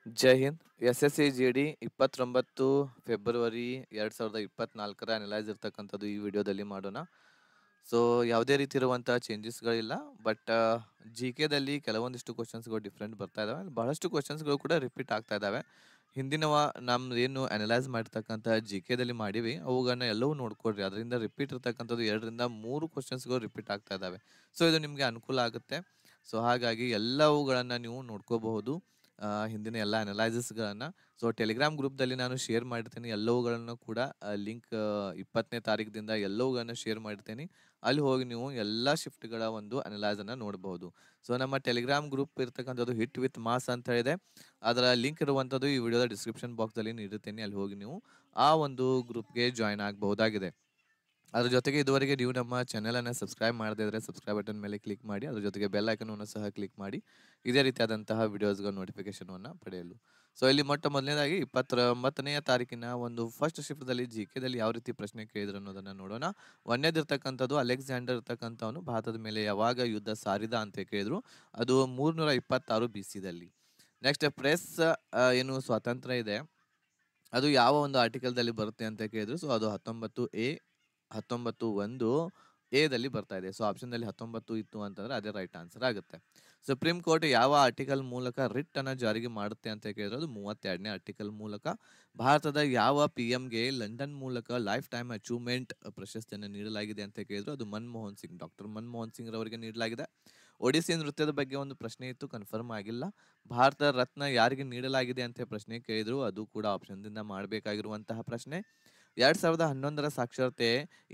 ಜೈ Hind. SSC GD 29 February 2024 analyse ಇರ್ತಕ್ಕಂಥದ್ದು ಈ ವಿಡಿಯೋದಲ್ಲಿ ಮಾಡೋಣ. ಸೊ ಯಾವುದೇ ರೀತಿ ಇರುವಂತಹ ಚೇಂಜಸ್ಗಳಿಲ್ಲ. ಬಟ್ GKದಲ್ಲಿ ಕೆಲವೊಂದಿಷ್ಟು ಕ್ವಶನ್ಸ್ಗಳು ಡಿಫ್ರೆಂಟ್ ಬರ್ತಾ ಇದಾವೆ. ಬಹಳಷ್ಟು ಕ್ವಶನ್ಸ್ಗಳು ಕೂಡ ರಿಪೀಟ್ ಆಗ್ತಾ ಇದಾವೆ. ಹಿಂದಿನವ ನಮ್ದು ಏನು ಅನಲೈಸ್ ಮಾಡಿರ್ತಕ್ಕಂಥ GKದಲ್ಲಿ ಮಾಡಿವಿ ಅವುಗಳನ್ನ ಎಲ್ಲವೂ ನೋಡ್ಕೊಡ್ರಿ. ಅದರಿಂದ ರಿಪೀಟ್ ಇರ್ತಕ್ಕಂಥದ್ದು 2ರಿಂದ 3 ಕ್ವಶನ್ಸ್ಗಳು ರಿಪೀಟ್ ಆಗ್ತಾ ಇದಾವೆ. ಸೊ ಇದು ನಿಮಗೆ ಅನುಕೂಲ ಆಗುತ್ತೆ. ಸೊ ಹಾಗಾಗಿ ಎಲ್ಲವುಗಳನ್ನ ನೀವು ನೋಡ್ಕೋಬಹುದು. ಹಿಂದಿನ ಎಲ್ಲ ಅನಲೈಸಸ್ಗಳನ್ನ. ಸೊ ಟೆಲಿಗ್ರಾಮ್ ಗ್ರೂಪ್ದಲ್ಲಿ ನಾನು ಶೇರ್ ಮಾಡಿರ್ತೀನಿ ಎಲ್ಲವುಗಳನ್ನು ಕೂಡ. ಲಿಂಕ್ 20ನೇ ತಾರೀಕಿನಿಂದ ಎಲ್ಲವುಗಳನ್ನ ಶೇರ್ ಮಾಡಿರ್ತೀನಿ. ಅಲ್ಲಿ ಹೋಗಿ ನೀವು ಎಲ್ಲ ಶಿಫ್ಟ್ಗಳ ಒಂದು ಅನಲೈಸನ್ನು ನೋಡಬಹುದು. ಸೊ ನಮ್ಮ ಟೆಲಿಗ್ರಾಮ್ ಗ್ರೂಪ್ ಇರ್ತಕ್ಕಂಥದ್ದು ಹಿಟ್ ವಿತ್ ಮಾಸ್ ಅಂತ ಇದೆ. ಅದರ ಲಿಂಕ್ ಇರುವಂಥದ್ದು ಈ ವಿಡಿಯೋದ ಡಿಸ್ಕ್ರಿಪ್ಷನ್ ಬಾಕ್ಸಲ್ಲಿ ನೀಡಿರ್ತೀನಿ. ಅಲ್ಲಿ ಹೋಗಿ ನೀವು ಆ ಒಂದು ಗ್ರೂಪ್ಗೆ ಜಾಯ್ನ್ ಆಗಬಹುದಾಗಿದೆ. ಅದ್ರ ಜೊತೆಗೆ ಇದುವರೆಗೆ ನೀವು ನಮ್ಮ ಚಾನೆಲನ್ನು ಸಬ್ಸ್ಕ್ರೈಬ್ ಮಾಡದೇ ಇದ್ರೆ ಸಬ್ಸ್ಕ್ರೈಬ್ ಬಟನ್ ಮೇಲೆ ಕ್ಲಿಕ್ ಮಾಡಿ. ಅದ್ರ ಜೊತೆಗೆ ಬೆಲ್ ಐಕನನ್ನು ಸಹ ಕ್ಲಿಕ್ ಮಾಡಿ ಇದೇ ರೀತಿಯಾದಂತಹ ವಿಡಿಯೋಸ್ಗಳ ನೋಟಿಫಿಕೇಶನನ್ನು ಪಡೆಯಲು. ಸೊ ಇಲ್ಲಿ ಮೊದಲನೇದಾಗಿ 29ನೇ ತಾರೀಕಿನ ಒಂದು ಫಸ್ಟ್ ಶಿಫ್ಟ್ದಲ್ಲಿ GKದಲ್ಲಿ ಯಾವ ರೀತಿ ಪ್ರಶ್ನೆ ಕೇಳಿದ್ರು ಅನ್ನೋದನ್ನ ನೋಡೋಣ. ಒಂದೇದಿರ್ತಕ್ಕಂಥದ್ದು ಅಲೆಕ್ಸಾಂಡರ್ ಇರ್ತಕ್ಕಂಥವನು ಭಾರತದ ಮೇಲೆ ಯಾವಾಗ ಯುದ್ಧ ಸಾರಿದ ಅಂತ ಕೇಳಿದ್ರು. ಅದು 326 BCದಲ್ಲಿ. ನೆಕ್ಸ್ಟ್ ಪ್ರೆಸ್ ಏನು ಸ್ವಾತಂತ್ರ್ಯ ಇದೆ ಅದು ಯಾವ ಒಂದು ಆರ್ಟಿಕಲ್ದಲ್ಲಿ ಬರುತ್ತೆ ಅಂತ ಕೇಳಿದ್ರು. ಸೊ ಅದು 19A 19(1) ಎದಲ್ಲಿ ಬರ್ತಾ ಇದೆ. ಸೊ ಆಪ್ಷನ್ದಲ್ಲಿ 19 ಇತ್ತು ಅಂತಂದ್ರೆ ಅದೇ ರೈಟ್ ಆನ್ಸರ್ ಆಗುತ್ತೆ. ಸುಪ್ರೀಂ ಕೋರ್ಟ್ ಯಾವ ಆರ್ಟಿಕಲ್ ಮೂಲಕ ರಿಟ್ ಅನ್ನ ಜಾರಿಗೆ ಮಾಡುತ್ತೆ ಅಂತ ಕೇಳಿದ್ರೆ ಅದು 32ನೇ ಆರ್ಟಿಕಲ್ ಮೂಲಕ. ಭಾರತದ ಯಾವ PMಗೆ ಲಂಡನ್ ಮೂಲಕ ಲೈಫ್ ಟೈಮ್ ಅಚೀವ್ಮೆಂಟ್ ಪ್ರಶಸ್ತಿಯನ್ನು ನೀಡಲಾಗಿದೆ ಅಂತ ಕೇಳಿದ್ರು. ಅದು ಮನಮೋಹನ್ ಸಿಂಗ್, ಡಾಕ್ಟರ್ ಮನಮೋಹನ್ ಸಿಂಗ್ ರವರಿಗೆ ನೀಡಲಾಗಿದೆ. ಒಡಿಸ್ಸಿ ನೃತ್ಯದ ಬಗ್ಗೆ ಒಂದು ಪ್ರಶ್ನೆ ಇತ್ತು, ಕನ್ಫರ್ಮ್ ಆಗಿಲ್ಲ. ಭಾರತ ರತ್ನ ಯಾರಿಗೆ ನೀಡಲಾಗಿದೆ ಅಂತ ಪ್ರಶ್ನೆ ಕೇಳಿದ್ರು. ಅದು ಕೂಡ ಆಪ್ಷನ್ದಿಂದ ಮಾಡಬೇಕಾಗಿರುವಂತಹ ಪ್ರಶ್ನೆ. 2011ರ ಸಾಕ್ಷರತೆ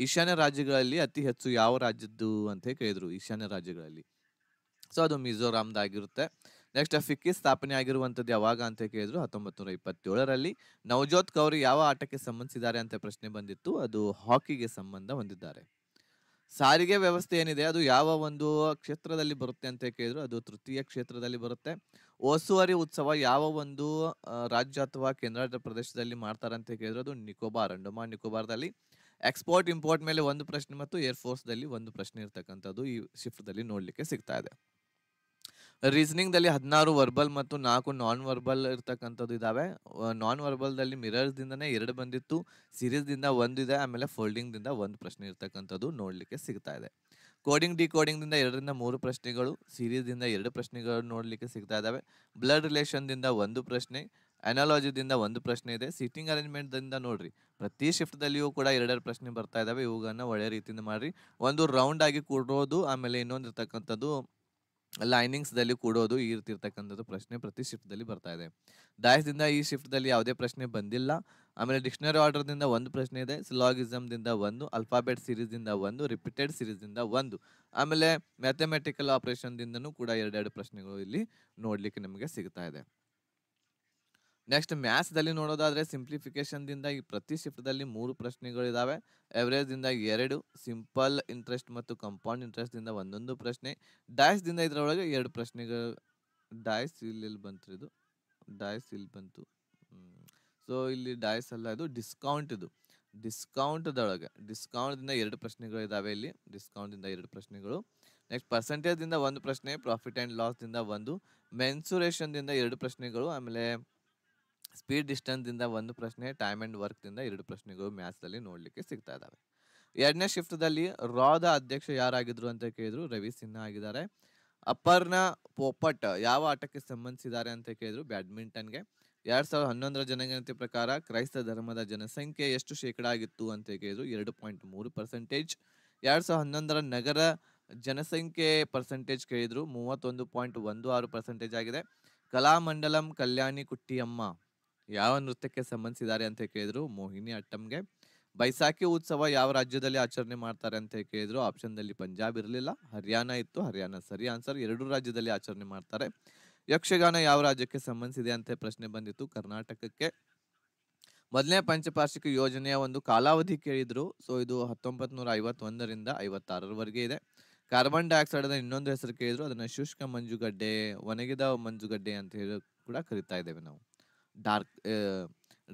ಈಶಾನ್ಯ ರಾಜ್ಯಗಳಲ್ಲಿ ಅತಿ ಹೆಚ್ಚು ಯಾವ ರಾಜ್ಯದ್ದು ಅಂತ ಕೇಳಿದ್ರು. ಈಶಾನ್ಯ ರಾಜ್ಯಗಳಲ್ಲಿ ಸೊ ಅದು ಮಿಜೋರಾಂದಾಗಿರುತ್ತೆ. ನೆಕ್ಸ್ಟ್ ಫಿಕ್ಕಿ ಸ್ಥಾಪನೆ ಆಗಿರುವಂಥದ್ದು ಯಾವಾಗ ಅಂತ ಕೇಳಿದ್ರು. 1927ರಲ್ಲಿ. ನವಜೋತ್ ಕೌರ್ ಯಾವ ಆಟಕ್ಕೆ ಸಂಬಂಧಿಸಿದ್ದಾರೆ ಅಂತ ಪ್ರಶ್ನೆ ಬಂದಿತ್ತು. ಅದು ಹಾಕಿಗೆ ಸಂಬಂಧ ಹೊಂದಿದ್ದಾರೆ. ಸಾರಿಗೆ ವ್ಯವಸ್ಥೆ ಏನಿದೆ ಅದು ಯಾವ ಒಂದು ಕ್ಷೇತ್ರದಲ್ಲಿ ಬರುತ್ತೆ ಅಂತ ಕೇಳಿದ್ರು. ಅದು ತೃತೀಯ ಕ್ಷೇತ್ರದಲ್ಲಿ ಬರುತ್ತೆ. ಓಸುವರಿ ಉತ್ಸವ ಯಾವ ಒಂದು ರಾಜ್ಯ ಅಥವಾ ಕೇಂದ್ರಾಡಳಿತ ಪ್ರದೇಶದಲ್ಲಿ ಮಾಡ್ತಾರೆ ಅಂತ ಕೇಳಿದ್ರು. ಅದು ನಿಕೋಬಾರ್, ಅಂಡಮಾನ್ ನಿಕೋಬಾರ್ದಲ್ಲಿ. ಎಕ್ಸ್ಪೋರ್ಟ್ ಇಂಪೋರ್ಟ್ ಮೇಲೆ ಒಂದು ಪ್ರಶ್ನೆ ಮತ್ತು ಏರ್ಫೋರ್ಸ್ದಲ್ಲಿ ಒಂದು ಪ್ರಶ್ನೆ ಇರ್ತಕ್ಕಂಥದ್ದು ಈ ಶಿಫ್ಟ್ದಲ್ಲಿ ನೋಡ್ಲಿಕ್ಕೆ ಸಿಗ್ತಾ ಇದೆ. ರೀಸನಿಂಗ್ ದಲ್ಲಿ 16 ವರ್ಬಲ್ ಮತ್ತು 4 ನಾನ್ ವರ್ಬಲ್ ಇರ್ತಕ್ಕಂಥದ್ದು ಇದಾವೆ. ನಾನ್ ವರ್ಬಲ್ ದಲ್ಲಿ ಮಿರರ್ಸ್ ದಿಂದನೇ 2 ಬಂದಿತ್ತು, ಸೀರೀಸ್ ದಿಂದ 1 ಇದೆ, ಆಮೇಲೆ ಫೋಲ್ಡಿಂಗ್ ದಿಂದ 1 ಪ್ರಶ್ನೆ ಇರ್ತಕ್ಕಂಥದ್ದು ನೋಡ್ಲಿಕ್ಕೆ ಸಿಗ್ತಾ ಇದೆ. ಕೋಡಿಂಗ್ ಡಿಕೋಡಿಂಗ್ ದಿಂದ 2ರಿಂದ 3 ಪ್ರಶ್ನೆಗಳು, ಸೀರೀಸ್ ದಿಂದ 2 ಪ್ರಶ್ನೆಗಳು ನೋಡ್ಲಿಕ್ಕೆ ಸಿಗ್ತಾ ಇದಾವೆ. ಬ್ಲಡ್ ರಿಲೇಷನ್ ದಿಂದ 1 ಪ್ರಶ್ನೆ, ಅನಾಲಜಿ ದಿಂದ 1 ಪ್ರಶ್ನೆ ಇದೆ. ಸೀಟಿಂಗ್ ಅರೇಂಜ್ಮೆಂಟ್ ದಿಂದ ನೋಡ್ರಿ ಪ್ರತಿ ಶಿಫ್ಟ್ ದಲ್ಲಿಯೂ ಕೂಡ 2 ಪ್ರಶ್ನೆ ಬರ್ತಾ ಇದಾವೆ. ಇವುಗಳನ್ನ ಒಳ್ಳೆ ರೀತಿಯಿಂದ ಮಾಡ್ರಿ. ಒಂದು ರೌಂಡ್ ಆಗಿ ಕೂಡೋದು, ಆಮೇಲೆ ಇನ್ನೊಂದು ಇರ್ತಕ್ಕಂಥದ್ದು ಲೈನಿಂಗ್ಸ್ ದಲ್ಲಿ ಕೂಡೋದು, ಈ ರೀತಿ ಇರ್ತಕ್ಕಂಥದ್ದು ಪ್ರಶ್ನೆ ಪ್ರತಿ ಶಿಫ್ಟ್ ದಲ್ಲಿ ಬರ್ತಾ ಇದೆ. ಡೈಸ್ ದಿಂದ ಈ ಶಿಫ್ಟ್ ದಲ್ಲಿ ಯಾವುದೇ ಪ್ರಶ್ನೆ ಬಂದಿಲ್ಲ. ಆಮೇಲೆ ಡಿಕ್ಷನರಿ ಆರ್ಡರ್ ದಿಂದ 1 ಪ್ರಶ್ನೆ ಇದೆ. ಸಿಲಾಗಿಸಮ್ ದಿಂದ 1, ಅಲ್ಫಾಬೆಟ್ ಸೀರೀಸ್ ದಿಂದ 1, ರಿಪೀಟೆಡ್ ಸೀರೀಸ್ ದಿಂದ 1, ಆಮೇಲೆ ಮ್ಯಾಥಮೆಟಿಕಲ್ ಆಪರೇಷನ್ ದಿಂದನೂ ಕೂಡ 2 ಪ್ರಶ್ನೆಗಳು ಇಲ್ಲಿ ನೋಡ್ಲಿಕ್ಕೆ ನಮಗೆ ಸಿಗ್ತಾ ಇದೆ. ನೆಕ್ಸ್ಟ್ ಮ್ಯಾಥ್ಸ್ ದಲ್ಲಿ ನೋಡೋದಾದ್ರೆ ಸಿಂಪ್ಲಿಫಿಕೇಶನ್ ದಿಂದ ಈ ಪ್ರತಿ ಶಿಫ್ಟ್ ದಲ್ಲಿ 3 ಪ್ರಶ್ನೆಗಳು ಇದಾವೆ. ಎವರೇಜ್ ದಿಂದ 2, ಸಿಂಪಲ್ ಇಂಟ್ರೆಸ್ಟ್ ಮತ್ತು ಕಂಪೌಂಡ್ ಇಂಟ್ರೆಸ್ಟ್ ದಿಂದ ಒಂದೊಂದು ಪ್ರಶ್ನೆ. ಡೈಸ್ ದಿಂದ ಇದರೊಳಗೆ 2 ಪ್ರಶ್ನೆಗಳು. ಡೈಸ್ ಇಲ್ಲಿ ಬಂತು, ಇದು ಡೈಸ್ ಇಲ್ಲಿ ಬಂತು. ಸೊ ಇಲ್ಲಿ ಡೈಸ್ ಅಲ್ಲ, ಇದು ಡಿಸ್ಕೌಂಟ್. ಇದು ಡಿಸ್ಕೌಂಟ್ ದಿಂದ 2 ಪ್ರಶ್ನೆಗಳು ಇದಾವೆ. ಇಲ್ಲಿ ಡಿಸ್ಕೌಂಟ್ ದಿಂದ 2 ಪ್ರಶ್ನೆಗಳು. ನೆಕ್ಸ್ಟ್ ಪರ್ಸೆಂಟೇಜ್ ದಿಂದ 1 ಪ್ರಶ್ನೆ, ಪ್ರಾಫಿಟ್ ಅಂಡ್ ಲಾಸ್ ದಿಂದ 1, ಮೆನ್ಸುರೇಷನ್ ದಿಂದ 2 ಪ್ರಶ್ನೆಗಳು, ಆಮೇಲೆ ಸ್ಪೀಡ್ ಡಿಸ್ಟೆನ್ಸ್ ದಿಂದ 1 ಪ್ರಶ್ನೆ, ಟೈಮ್ ಅಂಡ್ ವರ್ಕ್ ದಿಂದ 2 ಪ್ರಶ್ನೆಗಳು ಮ್ಯಾಥ್ಸ್ ದಲ್ಲಿ ನೋಡ್ಲಿಕ್ಕೆ ಸಿಗ್ತಾ ಇದಾವೆ. 2ನೇ ಶಿಫ್ಟ್ ದಲ್ಲಿ ರಾದ ಅಧ್ಯಕ್ಷ ಯಾರಾಗಿದ್ರು ಅಂತ ಕೇಳಿದ್ರು. ರವಿ ಸಿನ್ಹಾ ಆಗಿದ್ದಾರೆ. ಅಪರ್ಣಾ ಪೋಪಟ್ ಯಾವ ಆಟಕ್ಕೆ ಸಂಬಂಧಿಸಿದ್ದಾರೆ ಅಂತ ಕೇಳಿದ್ರು. ಬ್ಯಾಡ್ಮಿಂಟನ್ಗೆ. 2011ರ ಜನಗಣತಿ ಪ್ರಕಾರ ಕ್ರೈಸ್ತ ಧರ್ಮದ ಜನಸಂಖ್ಯೆ ಎಷ್ಟು ಶೇಕಡ ಆಗಿತ್ತು ಅಂತ ಕೇಳಿದ್ರು. 2.3%. 2011ರ ನಗರ ಜನಸಂಖ್ಯೆ ಪರ್ಸೆಂಟೇಜ್ ಕೇಳಿದ್ರು. 31.16% ಆಗಿದೆ. ಕಲಾಮಂಡಲಂ ಕಲ್ಯಾಣಿ ಕುಟ್ಟಿಯಮ್ಮ ಯಾವ ನೃತ್ಯಕ್ಕೆ ಸಂಬಂಧಿಸಿದ್ದಾರೆ ಅಂತ ಕೇಳಿದ್ರು. ಮೋಹಿನಿ ಅಟ್ಟಂಗೆ. ಬೈಸಾಖಿ ಉತ್ಸವ ಯಾವ ರಾಜ್ಯದಲ್ಲಿ ಆಚರಣೆ ಮಾಡ್ತಾರೆ ಅಂತ ಕೇಳಿದ್ರು. ಆಪ್ಷನ್ ದಲ್ಲಿ ಪಂಜಾಬ್ ಇರಲಿಲ್ಲ, ಹರಿಯಾಣ ಇತ್ತು. ಹರಿಯಾಣ ಸರಿ ಆನ್ಸರ್. 2 ರಾಜ್ಯದಲ್ಲಿ ಆಚರಣೆ ಮಾಡ್ತಾರೆ. ಯಕ್ಷಗಾನ ಯಾವ ರಾಜ್ಯಕ್ಕೆ ಸಂಬಂಧಿಸಿದೆ ಅಂತ ಪ್ರಶ್ನೆ ಬಂದಿತ್ತು. ಕರ್ನಾಟಕಕ್ಕೆ. ಮೊದಲನೇ ಪಂಚವಾರ್ಷಿಕ ಯೋಜನೆಯ ಒಂದು ಕಾಲಾವಧಿ ಕೇಳಿದ್ರು. ಸೊ ಇದು 1951ರಿಂದ 56ರವರೆಗೆ ಇದೆ. ಕಾರ್ಬನ್ ಡೈಆಕ್ಸೈಡ್ ಇನ್ನೊಂದು ಹೆಸರು ಕೇಳಿದ್ರು. ಅದನ್ನ ಶುಷ್ಕ ಮಂಜುಗಡ್ಡೆ, ಒಣಗಿದ ಮಂಜುಗಡ್ಡೆ ಅಂತ ಹೇಳಿ ಕೂಡ ಕರಿತಾ ಇದ್ದೇವೆ ನಾವು. ಡಾರ್ಕ್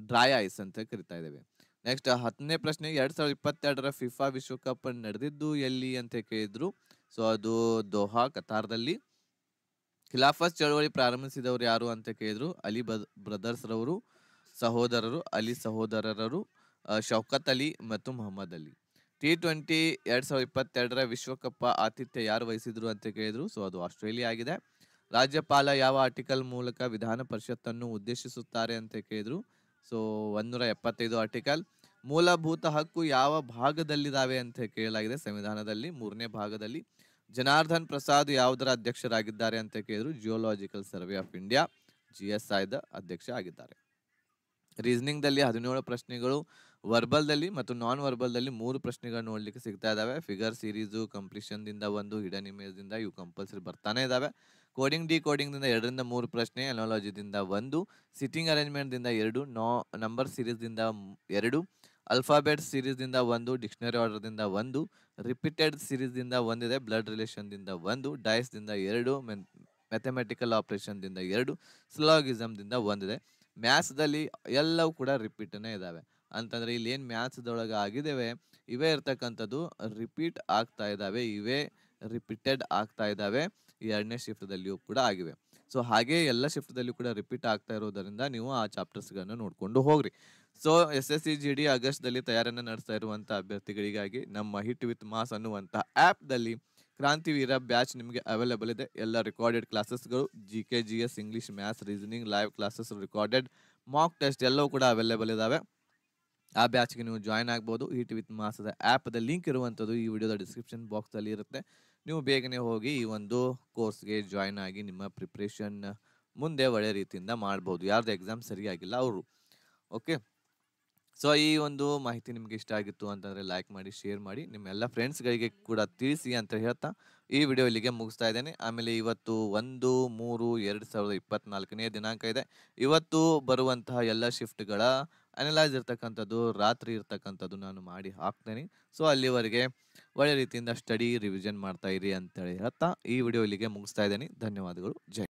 ಡ್ರೈ ಐಸ್ ಅಂತ ಕರಿತಾ ಇದ್ದೇವೆ. ನೆಕ್ಸ್ಟ್ 10ನೇ ಪ್ರಶ್ನೆ, 2022ರ ಫಿಫಾ ವಿಶ್ವಕಪ್ ನಡೆದಿದ್ದು ಎಲ್ಲಿ ಅಂತ ಕೇಳಿದ್ರು. ಸೊ ಅದು ದೋಹಾ, ಕತಾರ್ದಲ್ಲಿ. ಖಿಲಾಫತ್ ಚಳವಳಿ ಪ್ರಾರಂಭಿಸಿದವರು ಯಾರು ಅಂತ ಕೇಳಿದ್ರು. ಅಲಿ ಬ್ರದರ್ಸ್ ರವರು, ಸಹೋದರರು, ಅಲಿ ಸಹೋದರರು, ಶೌಕತ್ ಅಲಿ ಮತ್ತು ಮೊಹಮ್ಮದ್ ಅಲಿ. T20 2022ರ ವಿಶ್ವಕಪ್ ಆತಿಥ್ಯ ಯಾರು ವಹಿಸಿದ್ರು ಅಂತ ಕೇಳಿದ್ರು. ಸೊ ಅದು ಆಸ್ಟ್ರೇಲಿಯಾ ಆಗಿದೆ. ರಾಜ್ಯಪಾಲ ಯಾವ ಆರ್ಟಿಕಲ್ ಮೂಲಕ ವಿಧಾನ ಪರಿಷತ್ತನ್ನು ಉದ್ದೇಶಿಸುತ್ತಾರೆ ಅಂತ ಕೇಳಿದ್ರು. So 175 article. ಮೂಲಭೂತ ಹಕ್ಕು ಯಾವ ಭಾಗದಲ್ಲಿದ್ದಾವೆ ಅಂತ ಕೇಳಲಾಗಿದೆ ಸಂವಿಧಾನದಲ್ಲಿ, 3ನೇ ಭಾಗದಲ್ಲಿ. ಜನಾರ್ದನ್ ಪ್ರಸಾದ್ ಯಾವುದರ ಅಧ್ಯಕ್ಷರಾಗಿದ್ದಾರೆ ಅಂತ ಕೇಳಿದ್ರು. Geological survey of India GSI the ಅಧ್ಯಕ್ಷ ಆಗಿದ್ದಾರೆ. ರೀಸನಿಂಗ್ ದಲ್ಲಿ 17 ಪ್ರಶ್ನೆಗಳು, ವರ್ಬಲ್ ದಲ್ಲಿ ಮತ್ತು ನಾನ್ ವರ್ಬಲ್ ದಲ್ಲಿ 3 ಪ್ರಶ್ನೆಗಳು ನೋಡ್ಲಿಕ್ಕೆ ಸಿಗ್ತಾ ಇದಾವೆ. ಫಿಗರ್ ಸೀರೀಸ್ ಕಂಪ್ಲೀಷನ್ ದಿಂದ 1, ಹಿಡನ್ ಇಮೇಜ್ ದಿಂದ ಇವು ಕಂಪಲ್ಸರಿ ಬರ್ತಾನೆ ಇದಾವೆ. ಕೋಡಿಂಗ್ ಡಿ ಕೋಡಿಂಗ್ ದಿಂದ 2ರಿಂದ 3 ಪ್ರಶ್ನೆ, ಅನಾಲಜಿ ದಿಂದ 1, ಸಿಟ್ಟಿಂಗ್ ಅರೇಂಜ್ಮೆಂಟ್ ದಿಂದ 2, ನಂಬರ್ ಸೀರೀಸ್ ದಿಂದ 2, ಅಲ್ಫಾಬೆಟ್ ಸೀರೀಸ್ ದಿಂದ 1, ಡಿಕ್ಷನರಿ ಆರ್ಡರ್ ದಿಂದ 1, ರಿಪೀಟೆಡ್ ಸೀರೀಸ್ ದಿಂದ 1 ಇದೆ, ಬ್ಲಡ್ ರಿಲೇಷನ್ ದಿಂದ 1, ಡೈಸ್ ದಿಂದ 2, ಮ್ಯಾಥಮೆಟಿಕಲ್ ಆಪರೇಷನ್ ದಿಂದ 2, ಸ್ಲಾಗಿಸಮ್ ದಿಂದ 1 ಇದೆ. ಮ್ಯಾಥ್ಸ್ ದಲ್ಲಿ ಎಲ್ಲವೂ ಕೂಡ ರಿಪೀಟ್ನೇ ಇದಾವೆ. ಅಂತಂದ್ರೆ ಇಲ್ಲಿ ಏನ್ ಮ್ಯಾಥ್ಸ್ ದೊಳಗೆ ಆಗಿದ್ದೇವೆ ಇವೇ ಇರ್ತಕ್ಕಂಥದ್ದು ರಿಪೀಟ್ ಆಗ್ತಾ ಇದಾವೆ, ಇವೇ ರಿಪೀಟೆಡ್ ಆಗ್ತಾ ಇದಾವೆ. ಈ 2ನೇ ಶಿಫ್ಟ್ ದಲ್ಲಿಯೂ ಕೂಡ ಆಗಿವೆ. ಸೊ ಹಾಗೆ ಎಲ್ಲ ಶಿಫ್ಟ್ ದಲ್ಲಿಯೂ ಕೂಡ ರಿಪೀಟ್ ಆಗ್ತಾ ಇರೋದರಿಂದ ನೀವು ಆ ಚಾಪ್ಟರ್ಸ್ ಗಳನ್ನ ನೋಡ್ಕೊಂಡು ಹೋಗ್ರಿ. ಸೊ SSC GD ಆಗಸ್ಟ್ ದಲ್ಲಿ ತಯಾರನ್ನ ನಡೆಸ್ತಾ ಇರುವಂತ ಅಭ್ಯರ್ಥಿಗಳಿಗಾಗಿ ನಮ್ಮ ಹಿಟ್ ವಿತ್ ಮಾಸ್ ಅನ್ನುವಂತ ಆಪ್ ದಲ್ಲಿ ಕ್ರಾಂತಿವೀರ ಬ್ಯಾಚ್ ನಿಮಗೆ ಅವೈಲೇಬಲ್ ಇದೆ. ಎಲ್ಲ ರೆಕಾರ್ಡೆಡ್ ಕ್ಲಾಸಸ್ಗಳು, GK GS English maths reasoning live classes, recorded mock test ಎಲ್ಲವೂ ಕೂಡ ಅವೈಲೇಬಲ್ ಇದಾವೆ. ಆ ಬ್ಯಾಚ್ಗೆ ನೀವು ಜಾಯ್ನ್ ಆಗ್ಬೋದು. ಹಿಟ್ ವಿತ್ ಮಾಸದ ಆ್ಯಪ್ದ ಲಿಂಕ್ ಇರುವಂಥದ್ದು ಈ ವಿಡಿಯೋದ ಡಿಸ್ಕ್ರಿಪ್ಷನ್ ಬಾಕ್ಸಲ್ಲಿ ಇರುತ್ತೆ. ನೀವು ಬೇಗನೆ ಹೋಗಿ ಈ ಒಂದು ಕೋರ್ಸ್ಗೆ ಜಾಯ್ನ್ ಆಗಿ ನಿಮ್ಮ ಪ್ರಿಪ್ರೇಷನ್ ಮುಂದೆ ಒಳ್ಳೆ ರೀತಿಯಿಂದ ಮಾಡ್ಬೋದು. ಯಾರ್ದು ಎಕ್ಸಾಮ್ ಸರಿಯಾಗಿಲ್ಲ ಅವರು. ಓಕೆ, ಸೊ ಈ ಒಂದು ಮಾಹಿತಿ ನಿಮ್ಗೆ ಇಷ್ಟ ಆಗಿತ್ತು ಅಂತಂದ್ರೆ ಲೈಕ್ ಮಾಡಿ, ಶೇರ್ ಮಾಡಿ, ನಿಮ್ಮ ಎಲ್ಲ ಫ್ರೆಂಡ್ಸ್ಗಳಿಗೆ ಕೂಡ ತಿಳಿಸಿ ಅಂತ ಹೇಳ್ತಾ ಈ ವಿಡಿಯೋ ಇಲ್ಲಿಗೆ ಮುಗಿಸ್ತಾ ಇದ್ದೇನೆ. ಆಮೇಲೆ ಇವತ್ತು 1/3/2024ನೇ ದಿನಾಂಕ ಇದೆ. ಇವತ್ತು ಬರುವಂತಹ ಎಲ್ಲ ಶಿಫ್ಟ್ಗಳ ಅನಲೈಸ್ ಇರ್ತಕ್ಕಂಥದ್ದು, ರಾತ್ರಿ ಇರ್ತಕ್ಕಂಥದ್ದು ನಾನು ಮಾಡಿ ಹಾಕ್ತೇನೆ. ಸೊ ಅಲ್ಲಿವರೆಗೆ ಒಳ್ಳೆ ರೀತಿಯಿಂದ ಸ್ಟಡಿ ರಿವಿಷನ್ ಮಾಡ್ತಾ ಇರಿ ಅಂತೇಳಿ ಹೇಳ್ತಾ ಈ ವಿಡಿಯೋ ಇಲ್ಲಿಗೆ ಮುಗಿಸ್ತಾ ಇದ್ದೇನೆ. ಧನ್ಯವಾದಗಳು. ಜೈ